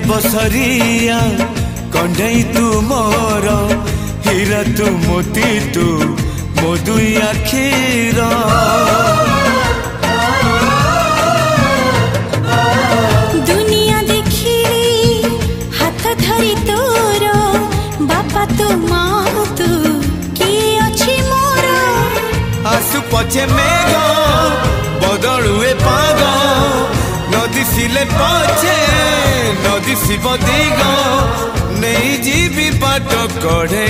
बसरिया कंढई तू मोर हीरा तू मोती तू मोदुई आखिर दुनिया देखिली हाथ धरी तोर बापा तू माँ तू किए अच्छी मोर आसु पछे मेघ बदलुए पाग नदी सिले पछे नदी शिव दिग नहीं जीवी बाट कढ़े।